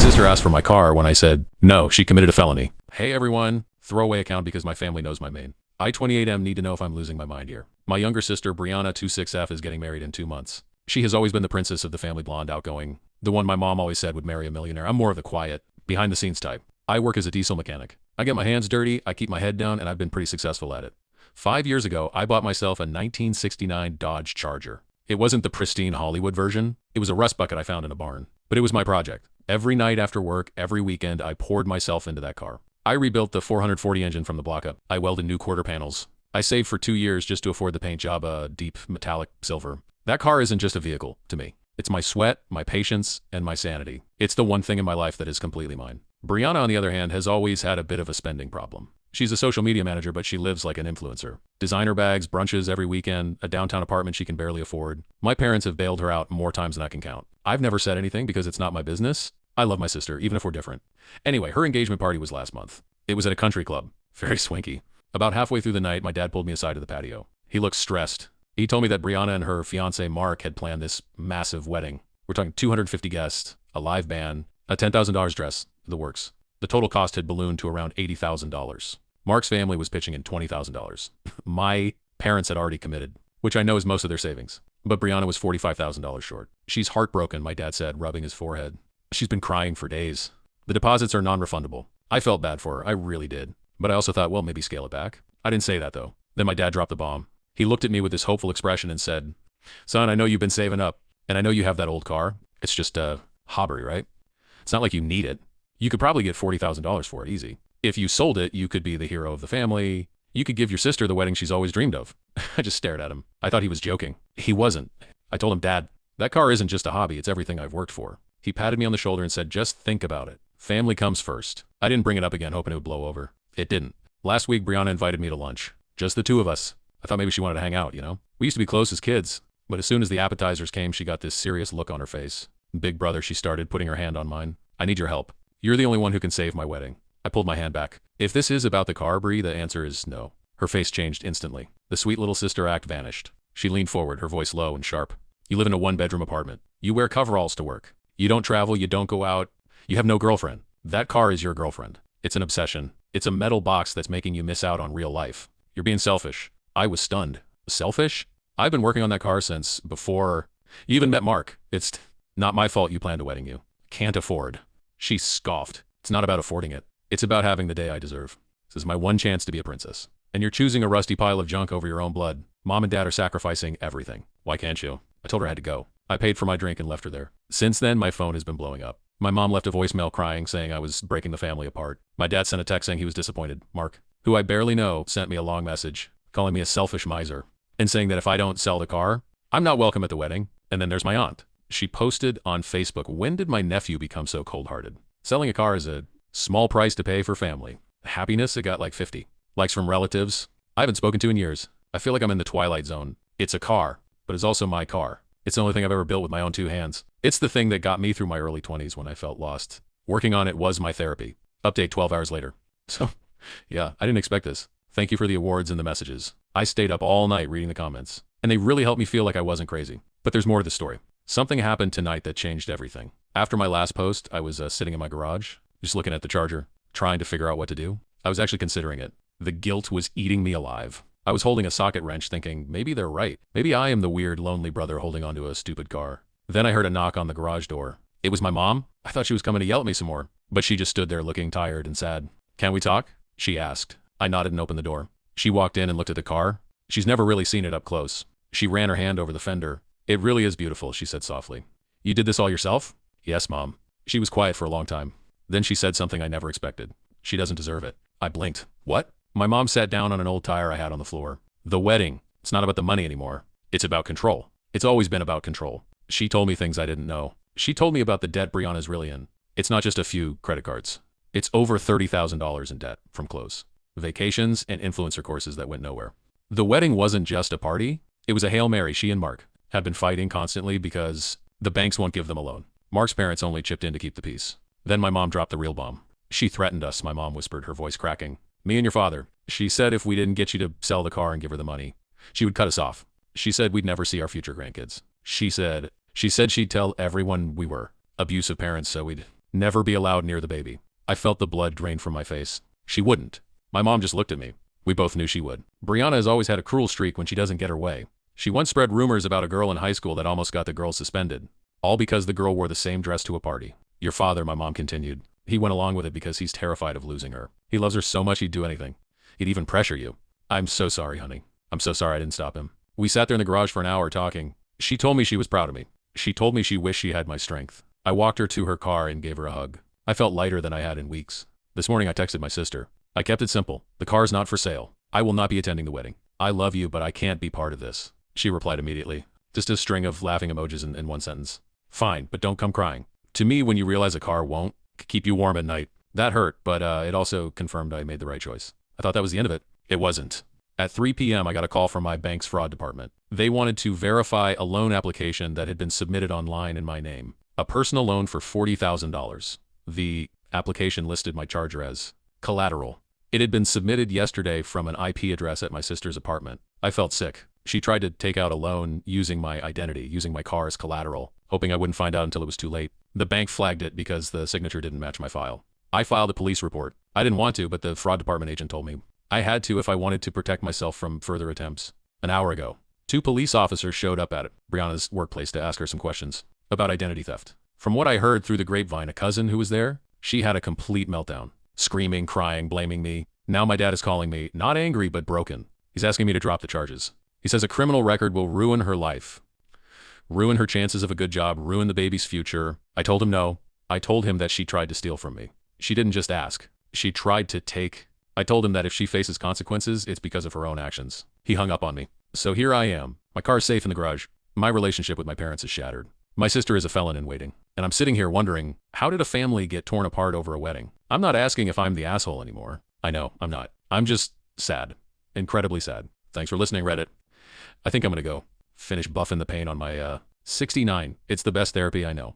sister asked for my car when I said, no, she committed a felony. Hey everyone, throwaway account because my family knows my main. I-28M need to know if I'm losing my mind here. My younger sister, Brianna 26F, is getting married in 2 months. She has always been the princess of the family, blonde, outgoing, the one my mom always said would marry a millionaire. I'm more of the quiet, behind-the-scenes type. I work as a diesel mechanic. I get my hands dirty, I keep my head down, and I've been pretty successful at it. 5 years ago, I bought myself a 1969 Dodge Charger. It wasn't the pristine Hollywood version. It was a rust bucket I found in a barn. But it was my project. Every night after work, every weekend, I poured myself into that car. I rebuilt the 440 engine from the block up. I welded new quarter panels. I saved for 2 years just to afford the paint job, a deep metallic silver. That car isn't just a vehicle to me. It's my sweat, my patience, and my sanity. It's the one thing in my life that is completely mine. Brianna, on the other hand, has always had a bit of a spending problem. She's a social media manager, but she lives like an influencer. Designer bags, brunches every weekend, a downtown apartment she can barely afford. My parents have bailed her out more times than I can count. I've never said anything because it's not my business. I love my sister, even if we're different. Anyway, her engagement party was last month. It was at a country club. Very swanky. About halfway through the night, my dad pulled me aside to the patio. He looked stressed. He told me that Brianna and her fiancé Mark had planned this massive wedding. We're talking 250 guests, a live band, a $10,000 dress, the works. The total cost had ballooned to around $80,000. Mark's family was pitching in $20,000. My parents had already committed, which I know is most of their savings. But Brianna was $45,000 short. She's heartbroken, my dad said, rubbing his forehead. She's been crying for days. The deposits are non-refundable. I felt bad for her, I really did. But I also thought, well, maybe scale it back. I didn't say that though. Then my dad dropped the bomb. He looked at me with this hopeful expression and said, son, I know you've been saving up, and I know you have that old car. It's just a hobby, right? It's not like you need it. You could probably get $40,000 for it, easy. If you sold it, you could be the hero of the family. You could give your sister the wedding she's always dreamed of. I just stared at him. I thought he was joking. He wasn't. I told him, Dad, that car isn't just a hobby, it's everything I've worked for. He patted me on the shoulder and said, just think about it. Family comes first. I didn't bring it up again, hoping it would blow over. It didn't. Last week, Brianna invited me to lunch. Just the two of us. I thought maybe she wanted to hang out, you know? We used to be close as kids, but as soon as the appetizers came, she got this serious look on her face. Big brother, she started, putting her hand on mine. I need your help. You're the only one who can save my wedding. I pulled my hand back. If this is about the car, Bri, the answer is no. Her face changed instantly. The sweet little sister act vanished. She leaned forward, her voice low and sharp. You live in a one-bedroom apartment. You wear coveralls to work. You don't travel, you don't go out. You have no girlfriend. That car is your girlfriend. It's an obsession. It's a metal box that's making you miss out on real life. You're being selfish. I was stunned. Selfish? I've been working on that car since before you even met Mark. It's not my fault you planned a wedding you can't afford. She scoffed. It's not about affording it. It's about having the day I deserve. This is my one chance to be a princess. And you're choosing a rusty pile of junk over your own blood. Mom and Dad are sacrificing everything. Why can't you? I told her I had to go. I paid for my drink and left her there. Since then, my phone has been blowing up. My mom left a voicemail crying, saying I was breaking the family apart. My dad sent a text saying he was disappointed. Mark, who I barely know, sent me a long message, calling me a selfish miser, and saying that if I don't sell the car, I'm not welcome at the wedding. And then there's my aunt. She posted on Facebook, when did my nephew become so cold-hearted? Selling a car is a small price to pay for family. Happiness, it got like 50. Likes from relatives I haven't spoken to in years. I feel like I'm in the twilight zone. It's a car, but it's also my car. It's the only thing I've ever built with my own 2 hands. It's the thing that got me through my early 20s when I felt lost. Working on it was my therapy. Update 12 hours later. So, yeah, I didn't expect this. Thank you for the awards and the messages. I stayed up all night reading the comments, and they really helped me feel like I wasn't crazy. But there's more to the story. Something happened tonight that changed everything. After my last post, I was sitting in my garage, just looking at the charger, trying to figure out what to do. I was actually considering it. The guilt was eating me alive. I was holding a socket wrench thinking, maybe they're right. Maybe I am the weird, lonely brother holding onto a stupid car. Then I heard a knock on the garage door. It was my mom. I thought she was coming to yell at me some more, but she just stood there looking tired and sad. Can we talk? She asked. I nodded and opened the door. She walked in and looked at the car. She's never really seen it up close. She ran her hand over the fender. It really is beautiful, she said softly. You did this all yourself? Yes, Mom. She was quiet for a long time. Then she said something I never expected. She doesn't deserve it. I blinked. What? My mom sat down on an old tire I had on the floor. The wedding. It's not about the money anymore. It's about control. It's always been about control. She told me things I didn't know. She told me about the debt Brianna's really in. It's not just a few credit cards. It's over $30,000 in debt from clothes, vacations, and influencer courses that went nowhere. The wedding wasn't just a party. It was a Hail Mary. She and Mark had been fighting constantly because the banks won't give them a loan. Mark's parents only chipped in to keep the peace. Then my mom dropped the real bomb. She threatened us, my mom whispered, her voice cracking. Me and your father. She said if we didn't get you to sell the car and give her the money, she would cut us off. She said we'd never see our future grandkids. She said she'd tell everyone we were abusive parents so we'd Never be allowed near the baby. I felt the blood drain from my face. She wouldn't. My mom just looked at me. We both knew she would. Brianna has always had a cruel streak when she doesn't get her way. She once spread rumors about a girl in high school that almost got the girl suspended. All because the girl wore the same dress to a party. Your father, my mom continued. He went along with it because he's terrified of losing her. He loves her so much he'd do anything. He'd even pressure you. I'm so sorry, honey. I'm so sorry I didn't stop him. We sat there in the garage for an hour talking. She told me she was proud of me. She told me she wished she had my strength. I walked her to her car and gave her a hug. I felt lighter than I had in weeks. This morning I texted my sister. I kept it simple. The car's not for sale. I will not be attending the wedding. I love you, but I can't be part of this. She replied immediately. Just a string of laughing emojis in one sentence. Fine, but don't come crying. To me, when you realize a car won't keep you warm at night, that hurt, but it also confirmed I made the right choice. I thought that was the end of it. It wasn't. At 3 p.m., I got a call from my bank's fraud department. They wanted to verify a loan application that had been submitted online in my name. A personal loan for $40,000. The application listed my charger as collateral. It had been submitted yesterday from an IP address at my sister's apartment. I felt sick. She tried to take out a loan using my identity, using my car as collateral, hoping I wouldn't find out until it was too late. The bank flagged it because the signature didn't match my file. I filed a police report. I didn't want to, but the fraud department agent told me I had to if I wanted to protect myself from further attempts. An hour ago, 2 police officers showed up at Brianna's workplace to ask her some questions about identity theft. From what I heard through the grapevine, a cousin who was there, she had a complete meltdown. Screaming, crying, blaming me. Now my dad is calling me, not angry, but broken. He's asking me to drop the charges. He says a criminal record will ruin her life. Ruin her chances of a good job, ruin the baby's future. I told him no. I told him that she tried to steal from me. She didn't just ask. She tried to take. I told him that if she faces consequences, it's because of her own actions. He hung up on me. So here I am. My car's safe in the garage. My relationship with my parents is shattered. My sister is a felon in waiting. And I'm sitting here wondering, how did a family get torn apart over a wedding? I'm not asking if I'm the asshole anymore. I know, I'm not. I'm just sad. Incredibly sad. Thanks for listening, Reddit. I think I'm gonna go finish buffing the paint on my 69. It's the best therapy I know.